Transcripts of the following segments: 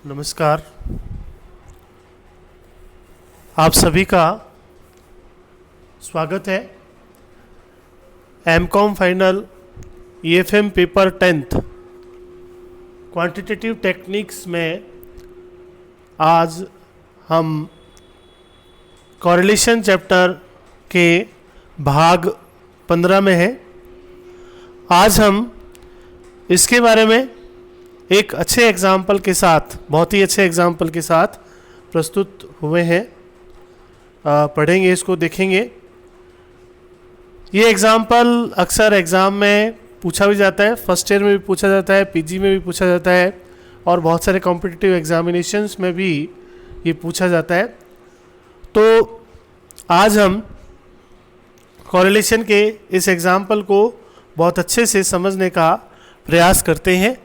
नमस्कार। आप सभी का स्वागत है M Com final EFM paper 10th quantitative techniques में। आज हम कॉरिलेशन चैप्टर के भाग 15 में हैं। आज हम इसके बारे में एक अच्छे एग्जाम्पल के साथ, बहुत ही अच्छे एग्जाम्पल के साथ प्रस्तुत हुए हैं। पढ़ेंगे, इसको देखेंगे। ये एग्जाम्पल अक्सर एग्ज़ाम में पूछा भी जाता है, फर्स्ट ईयर में भी पूछा जाता है, पीजी में भी पूछा जाता है और बहुत सारे कॉम्पिटिटिव एग्जामिनेशंस में भी ये पूछा जाता है। तो आज हम कॉरिलेशन के इस एग्जाम्पल को बहुत अच्छे से समझने का प्रयास करते हैं।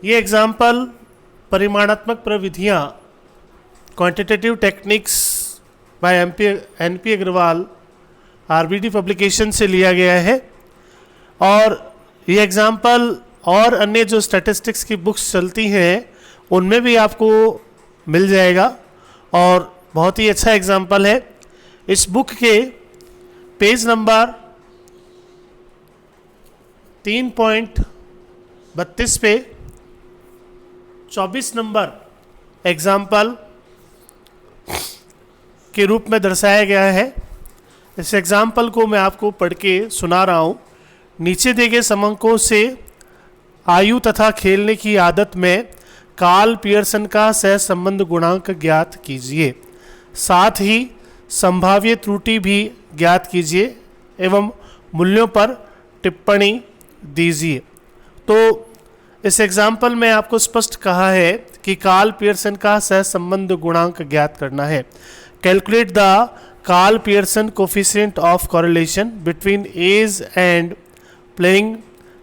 ये एग्जाम्पल परिमाणात्मक प्रविधियाँ quantitative techniques by NP Agarwal RBD publication से लिया गया है और ये एग्जाम्पल और अन्य जो स्टैटिस्टिक्स की बुक्स चलती हैं उनमें भी आपको मिल जाएगा और बहुत ही अच्छा एग्जाम्पल है। इस बुक के पेज नंबर 3.32 पे 24 नंबर एग्जाम्पल के रूप में दर्शाया गया है। इस एग्जाम्पल को मैं आपको पढ़ के सुना रहा हूँ। नीचे दिए गए समंकों से आयु तथा खेलने की आदत में कार्ल पियर्सन का सहसंबंध गुणांक ज्ञात कीजिए, साथ ही संभाव्य त्रुटि भी ज्ञात कीजिए एवं मूल्यों पर टिप्पणी दीजिए। तो इस एग्जाम्पल में आपको स्पष्ट कहा है कि कार्ल पियर्सन का सहसंबंध गुणांक ज्ञात करना है। Calculate the Karl Pearson coefficient of correlation between age and playing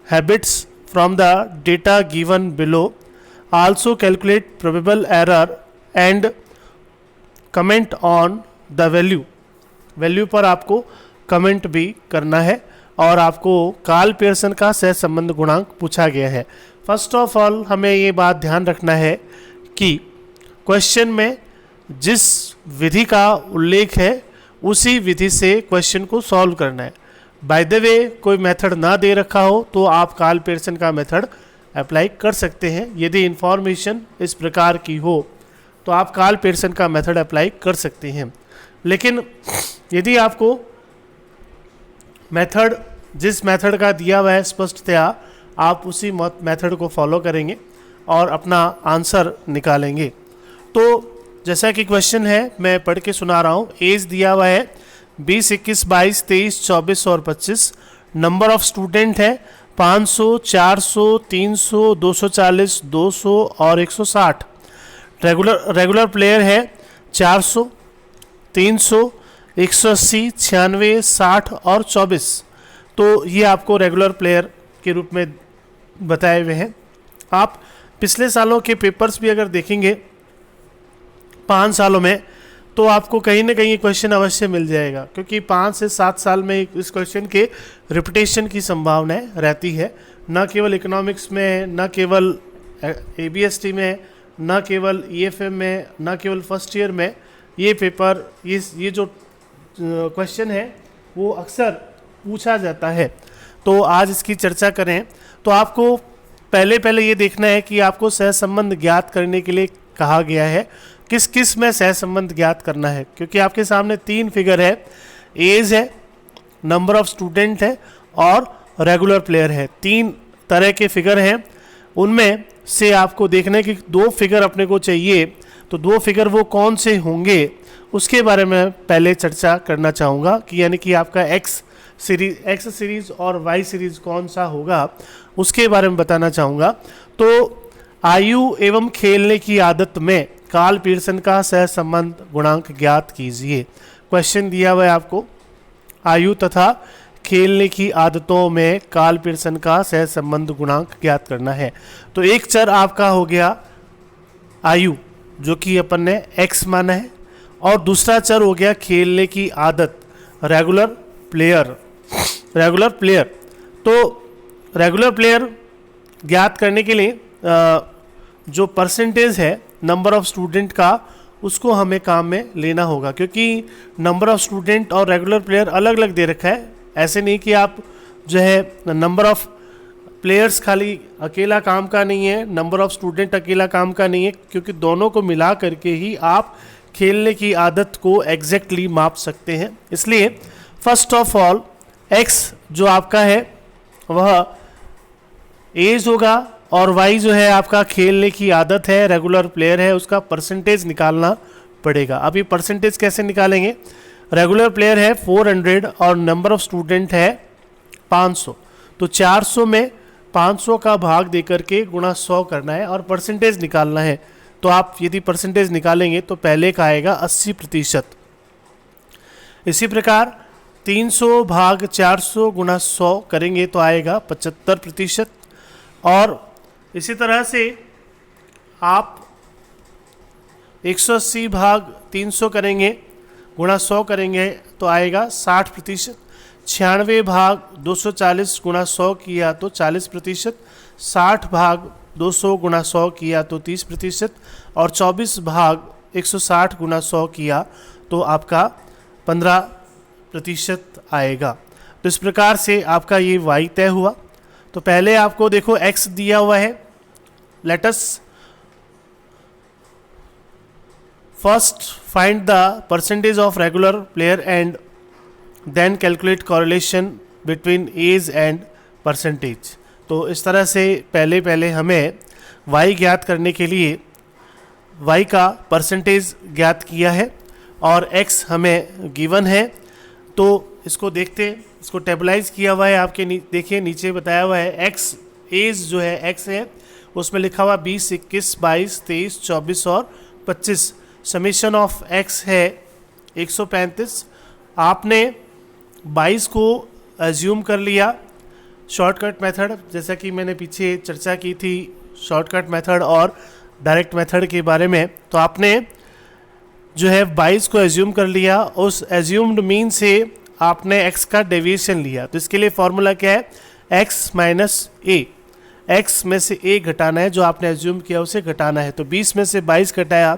habits from the data given below. Also calculate probable error and comment on the value पर आपको कमेंट भी करना है और आपको कार्ल पियर्सन का सहसंबंध गुणांक पूछा गया है। फर्स्ट ऑफ ऑल हमें ये बात ध्यान रखना है कि क्वेश्चन में जिस विधि का उल्लेख है उसी विधि से क्वेश्चन को सॉल्व करना है। बाय द वे कोई मेथड ना दे रखा हो तो आप कार्ल पियर्सन का मेथड अप्लाई कर सकते हैं। यदि इंफॉर्मेशन इस प्रकार की हो तो आप कार्ल पियर्सन का मेथड अप्लाई कर सकते हैं। लेकिन यदि आपको मेथड जिस मेथड का दिया हुआ है स्पष्टतया आप उसी मेथड को फॉलो करेंगे और अपना आंसर निकालेंगे। तो जैसा कि क्वेश्चन है मैं पढ़ के सुना रहा हूँ। एज दिया हुआ है 20, 21, 22, 23, 24 और 25। नंबर ऑफ स्टूडेंट है 500, 400, 300, 240, 200 और 160। रेगुलर प्लेयर है 400, 300, 180, 96, 60 और 24। तो ये आपको रेगुलर प्लेयर के रूप में बताए हुए हैं। आप पिछले सालों के पेपर्स भी अगर देखेंगे 5 सालों में तो आपको कहीं ना कहीं क्वेश्चन अवश्य मिल जाएगा, क्योंकि 5 से 7 साल में इस क्वेश्चन के रिपीटेशन की संभावना रहती है। न केवल इकोनॉमिक्स में, न केवल एबीएसटी में, न केवल ईएफएम में, न केवल फर्स्ट ईयर में ये पेपर ये जो क्वेश्चन है वो अक्सर पूछा जाता है। तो आज इसकी चर्चा करें तो आपको पहले ये देखना है कि आपको सहसंबंध ज्ञात करने के लिए कहा गया है। किस किस में सहसंबंध ज्ञात करना है, क्योंकि आपके सामने 3 फिगर है, एज है, नंबर ऑफ स्टूडेंट है और रेगुलर प्लेयर है। 3 तरह के फिगर हैं। उनमें से आपको देखने की 2 फिगर अपने को चाहिए, तो 2 फिगर वो कौन से होंगे उसके बारे में पहले चर्चा करना चाहूँगा कि यानी कि आपका एक्स सीरीज और वाई सीरीज कौन सा होगा उसके बारे में बताना चाहूँगा। तो आयु एवं खेलने की आदत में कार्ल पियर्सन का सहसंबंध गुणांक ज्ञात कीजिए। क्वेश्चन दिया हुआ है आपको, आयु तथा खेलने की आदतों में कार्ल पियर्सन का सहसंबंध गुणांक ज्ञात करना है। तो एक चर आपका हो गया आयु, जो कि अपन ने x माना है, और दूसरा चर हो गया खेलने की आदत, रेगुलर प्लेयर। तो रेगुलर प्लेयर ज्ञात करने के लिए जो परसेंटेज है नंबर ऑफ स्टूडेंट का उसको हमें काम में लेना होगा, क्योंकि नंबर ऑफ स्टूडेंट और रेगुलर प्लेयर अलग अलग दे रखा है। ऐसे नहीं कि आप जो है नंबर ऑफ प्लेयर्स खाली अकेला काम का नहीं है, नंबर ऑफ स्टूडेंट अकेला काम का नहीं है, क्योंकि दोनों को मिला करके ही आप खेलने की आदत को एग्जैक्टली माप सकते हैं। इसलिए फर्स्ट ऑफ ऑल x जो आपका है वह एज होगा और y जो है आपका खेलने की आदत है, रेगुलर प्लेयर है, उसका परसेंटेज निकालना पड़ेगा। अब ये परसेंटेज कैसे निकालेंगे? रेगुलर प्लेयर है 400 और नंबर ऑफ स्टूडेंट है 500, तो 400 में 500 का भाग देकर के गुणा 100 करना है और परसेंटेज निकालना है। तो आप यदि परसेंटेज निकालेंगे तो पहले का आएगा 80%। इसी प्रकार 300 भाग 400 गुणा 100 करेंगे तो आएगा 75%। और इसी तरह से आप 180 भाग 300 करेंगे गुणा 100 करेंगे तो आएगा 60%। 96 भाग 240 गुणा 100 किया तो 40%। 60 भाग 200 गुणा 100 किया तो 30%। और 24 भाग 160 गुणा 100 किया तो आपका 15% आएगा। तो इस प्रकार से आपका ये y तय हुआ। तो पहले आपको देखो x दिया हुआ है, let us first find the percentage of regular player and then calculate correlation between age and percentage. तो इस तरह से पहले हमें y ज्ञात करने के लिए y का परसेंटेज ज्ञात किया है और x हमें गिवन है। तो इसको देखते हैं, इसको टेबलाइज किया हुआ है आपके देखिए नीचे बताया हुआ है x एज जो है x है उसमें लिखा हुआ 20, 21, 22, 23, 24 और 25। समीशन ऑफ x है 135। आपने 22 को एज्यूम कर लिया शॉर्टकट मेथड, जैसा कि मैंने पीछे चर्चा की थी शॉर्टकट मेथड और डायरेक्ट मेथड के बारे में। तो आपने जो है 22 को एज्यूम कर लिया, उस एज्यूम्ड मीन से आपने x का डेविएशन लिया। तो इसके लिए फॉर्मूला क्या है? x माइनस ए, x में से a घटाना है, जो आपने एज्यूम किया उसे घटाना है। तो 20 में से 22 घटाया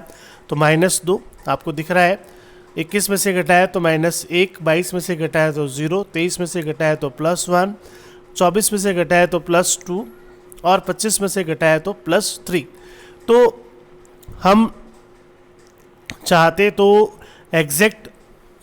तो -2 आपको दिख रहा है, 21 में से घटाया तो -1, 22 में से घटाया तो 0, 23 में से घटाया तो +1, 24 में से घटाया तो +2 और 25 में से घटाया तो +3। तो हम चाहते तो एग्जैक्ट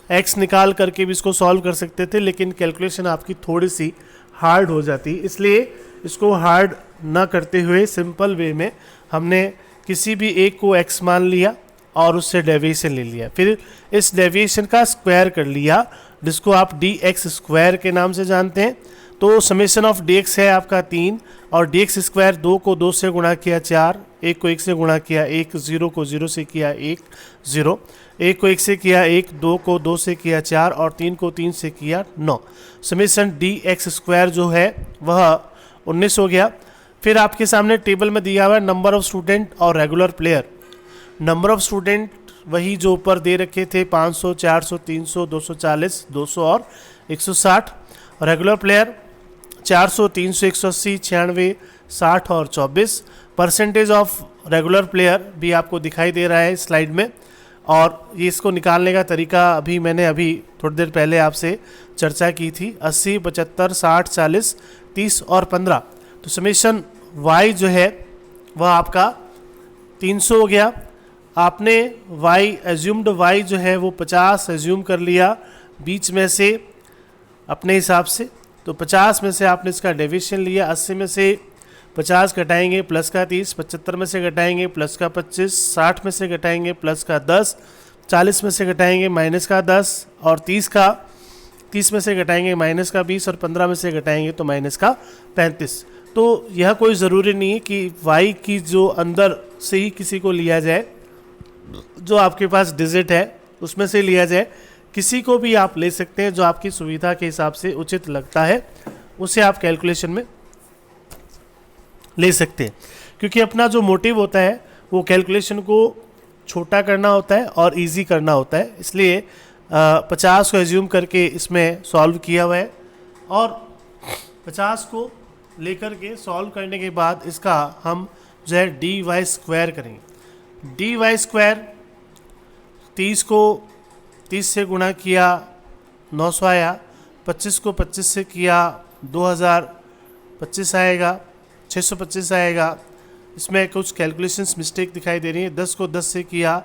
x निकाल करके भी इसको सॉल्व कर सकते थे, लेकिन कैलकुलेशन आपकी थोड़ी सी हार्ड हो जाती, इसलिए इसको हार्ड ना करते हुए सिंपल वे में हमने किसी भी एक को x मान लिया और उससे डेविएशन ले लिया, फिर इस डेविएशन का स्क्वायर कर लिया जिसको आप dx स्क्वायर के नाम से जानते हैं। तो समेशन ऑफ dx है आपका 3 और dx स्क्वायर 2 को 2 से गुणा किया 4, 1 को 1 से गुणा किया 1, 0 को 0 से किया 1, 0, 1 को 1 से किया 1, 2 को 2 से किया 4 और 3 को 3 से किया 9। समेशन dx स्क्वायर जो है वह 19 हो गया। फिर आपके सामने टेबल में दिया हुआ है नंबर ऑफ स्टूडेंट और regular player. Number of student वही जो ऊपर दे रखे थे 500, 400, 300, 240, 200 और 160। रेगुलर प्लेयर 400, 300, 180, 96, 60 और 24। परसेंटेज ऑफ रेगुलर प्लेयर भी आपको दिखाई दे रहा है स्लाइड में, और ये इसको निकालने का तरीका मैंने थोड़ी देर पहले आपसे चर्चा की थी, 80, 75, 60, 40, 30 और 15। तो समेशन y जो है वह आपका 300 हो गया। आपने y एज्यूम्ड y जो है वो 50 एज्यूम कर लिया बीच में से अपने हिसाब से। तो 50 में से आपने इसका डेविएशन लिया, 80 में से 50 घटाएंगे प्लस का 30, 75 में से घटाएंगे प्लस का 25, 60 में से घटाएंगे प्लस का 10, 40 में से घटाएंगे माइनस का 10 और 30 में से घटाएंगे माइनस का 20 और 15 में से घटाएंगे तो माइनस का 35। तो यह कोई ज़रूरी नहीं है कि y की जो अंदर से ही किसी को लिया जाए, जो आपके पास डिजिट है उसमें से लिया जाए, किसी को भी आप ले सकते हैं, जो आपकी सुविधा के हिसाब से उचित लगता है उसे आप कैलकुलेशन में ले सकते हैं। क्योंकि अपना जो मोटिव होता है वो कैलकुलेशन को छोटा करना होता है और इजी करना होता है, इसलिए 50 को एज्यूम करके इसमें सॉल्व किया हुआ है और 50 को लेकर के सॉल्व करने के बाद इसका हम जो है डी वाई स्क्वायर करेंगे। डी वाई स्क्वायर 30 को 30 से गुणा किया 900 आया, 25 को 25 से किया 2025 आएगा, 625 आएगा। इसमें कुछ कैलकुलेशंस मिस्टेक दिखाई दे रही है। 10 को 10 से किया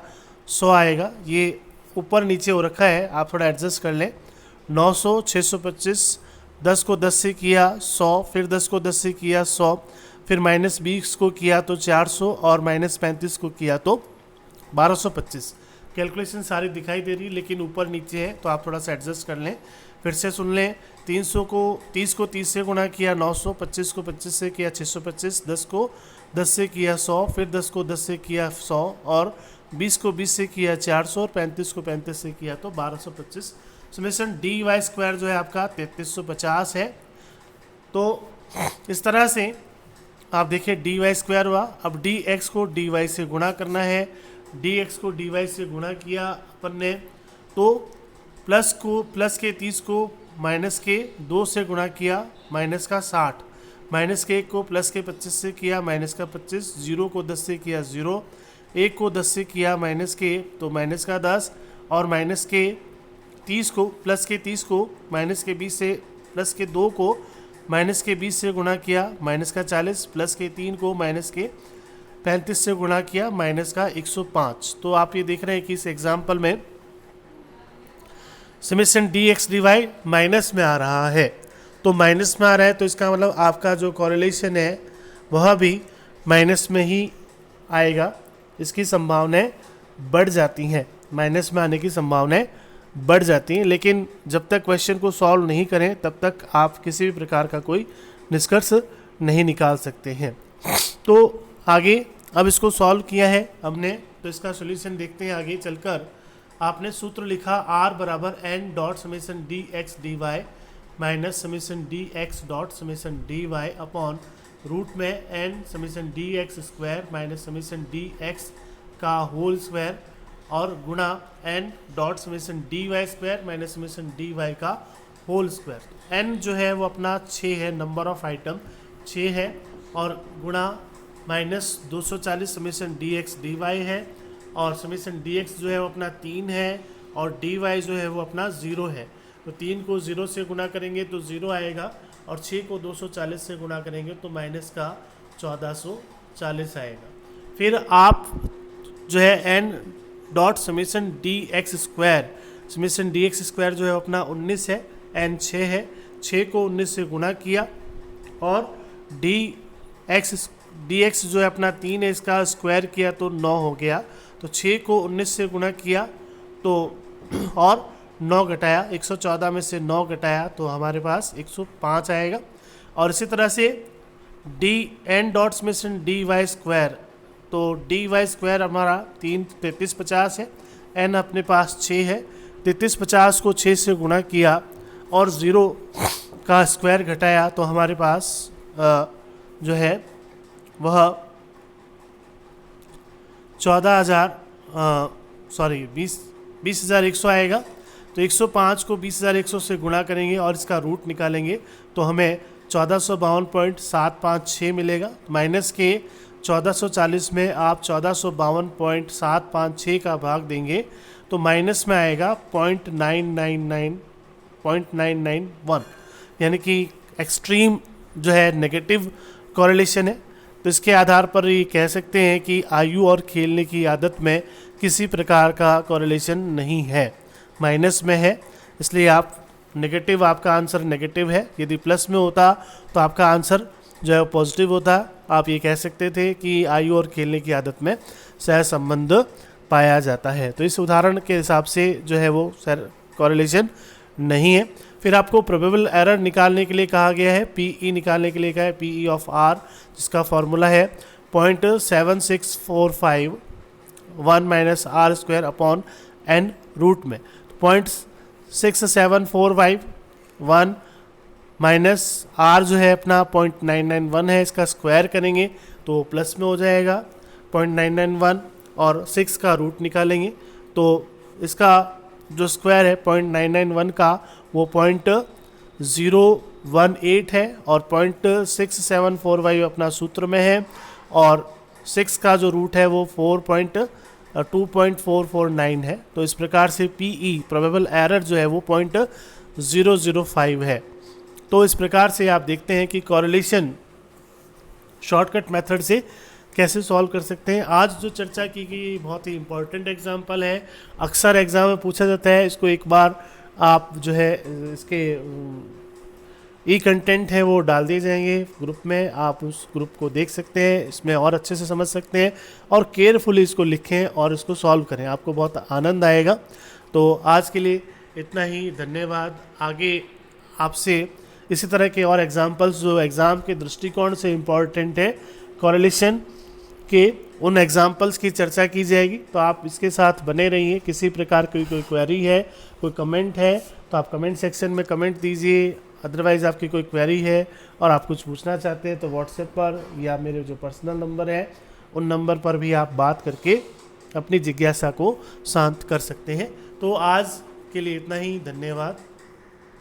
100 आएगा, ये ऊपर नीचे हो रखा है, आप थोड़ा एडजस्ट कर लें। 900, 625, 10 को 10 से किया 100, फिर 10 को 10 से किया 100, फिर -20 को किया तो 400 और -35 को किया तो 1225। कैलकुलेशन सारी दिखाई दे रही है लेकिन ऊपर नीचे है, तो आप थोड़ा सा एडजस्ट कर लें। फिर से सुन लें। 30 को 30 से गुणा किया 900, 25 को 25 से किया 625, 10 को 10 से किया 100, फिर 10 को 10 से किया 100 और 20 को 20 से किया 400 और 35 को 35 से किया तो 1225। समेशन डी वाई स्क्वायर जो है आपका 3350 है। तो इस तरह से आप देखिए डी वाई स्क्वायर हुआ। अब डी एक्स को डी वाई से गुणा करना है। डी एक्स को डी वाई से गुणा किया अपन ने, तो प्लस के 30 को माइनस के 2 से गुणा किया, माइनस का 60, माइनस के 1 को प्लस के 25 से किया, माइनस का 25, 0 को 10 से किया 0, 1 को 10 से किया माइनस के तो माइनस का 10, और माइनस के 30 को प्लस के 30 को माइनस के 20 से, प्लस के 2 को माइनस के 20 से गुणा किया, माइनस का 40, प्लस के 3 को माइनस के 35 से गुणा किया, माइनस का 105। तो आप ये देख रहे हैं कि इस एग्जाम्पल में summation D X D Y minus में आ रहा है। तो माइनस में आ रहा है तो इसका मतलब आपका जो कॉरिलेशन है वह भी माइनस में ही आएगा। इसकी संभावनाएं बढ़ जाती हैं, माइनस में आने की संभावनाएं बढ़ जाती हैं। लेकिन जब तक क्वेश्चन को सॉल्व नहीं करें तब तक आप किसी भी प्रकार का कोई निष्कर्ष नहीं निकाल सकते हैं। तो आगे अब इसको सॉल्व किया है हमने, तो इसका सॉल्यूशन देखते हैं आगे चलकर। आपने सूत्र लिखा r बराबर n dot summation D X D Y minus summation D X dot summation D Y upon root में n summation D X square minus summation D X का होल स्क्वायर और गुणा n dot summation D Y square minus summation D Y का whole square. n जो है वो अपना 6 है, नंबर ऑफ आइटम 6 है, और गुणा minus 240 summation D X D Y है, और समेशन डी एक्स जो है वो अपना 3 है, और डी वाई जो है वो अपना 0 है। तो 3 को 0 से गुणा करेंगे तो 0 आएगा, और 6 को 240 से गुणा करेंगे तो माइनस का 1440 आएगा। फिर आप जो है n dot summation D X square, summation D X square जो है अपना 19 है, n 6 है, 6 को 19 से गुणा किया, और डी एक्स जो है अपना 3 है, इसका स्क्वायर किया तो 9 हो गया। तो 6 को 19 से गुणा किया तो और 9 घटाया, 114 में से 9 घटाया तो हमारे पास 105 आएगा। और इसी तरह से D N dot summation D Y square, तो डी वाई स्क्वायर हमारा 3350 है, एन अपने पास 6 है, 3350 को 6 से गुणा किया और 0 का स्क्वायर घटाया तो हमारे पास जो है वह 20,100 आएगा। तो 105 को 20,100 से गुणा करेंगे और इसका रूट निकालेंगे तो हमें 1452.756 मिलेगा। माइनस के 1440 में आप 1452.756 का भाग देंगे तो माइनस में आएगा 0.991, यानी कि एक्सट्रीम जो है नेगेटिव कॉरिलेशन है। तो इसके आधार पर ये कह सकते हैं कि आयु और खेलने की आदत में किसी प्रकार का कॉरिलेशन नहीं है, माइनस में है, इसलिए आप नेगेटिव, आपका आंसर नेगेटिव है। यदि प्लस में होता तो आपका आंसर जो है पॉजिटिव होता। आप ये कह सकते थे कि आयु और खेलने की आदत में सहसंबंध पाया जाता है। तो इस उदाहरण के हिसाब से जो है वो कॉरिलेशन नहीं है। फिर आपको प्रोबेबल एरर निकालने के लिए कहा गया है, पीई निकालने के लिए कहा है, पीई ऑफ आर, जिसका फॉर्मूला है 0.7645 1 minus R square upon N root में। 0.6745 1 माइनस आर जो है अपना 0.991 है, इसका स्क्वायर करेंगे तो प्लस में हो जाएगा 0.991 और 6 का रूट निकालेंगे तो इसका जो स्क्वायर है 0.991 का वो 0.018 है और 0.6745 अपना सूत्र में है और 6 का जो रूट है वो 2.449 है। तो इस प्रकार से PE प्रोबेबल एरर जो है वो 0.005 है। तो इस प्रकार से आप देखते हैं कि कॉरिलेशन शॉर्टकट मेथड से कैसे सॉल्व कर सकते हैं। आज जो चर्चा की गई बहुत ही इम्पोर्टेंट एग्जांपल है, अक्सर एग्जाम में पूछा जाता है। इसको एक बार आप जो है इसके ई कंटेंट है वो डाल दिए जाएंगे ग्रुप में, आप उस ग्रुप को देख सकते हैं, इसमें और अच्छे से समझ सकते हैं और केयरफुली इसको लिखें और इसको सॉल्व करें, आपको बहुत आनंद आएगा। तो आज के लिए इतना ही, धन्यवाद। आगे आपसे इसी तरह के और एग्जांपल्स जो एग्ज़ाम के दृष्टिकोण से इम्पॉर्टेंट है, कॉरिलेशन के, उन एग्जांपल्स की चर्चा की जाएगी। तो आप इसके साथ बने रहिए। किसी प्रकार की कोई क्वेरी है, कोई कमेंट है तो आप कमेंट सेक्शन में कमेंट दीजिए। अदरवाइज़ आपकी कोई क्वेरी है और आप कुछ पूछना चाहते हैं तो व्हाट्सएप पर या मेरे जो पर्सनल नंबर है उन नंबर पर भी आप बात करके अपनी जिज्ञासा को शांत कर सकते हैं। तो आज के लिए इतना ही, धन्यवाद।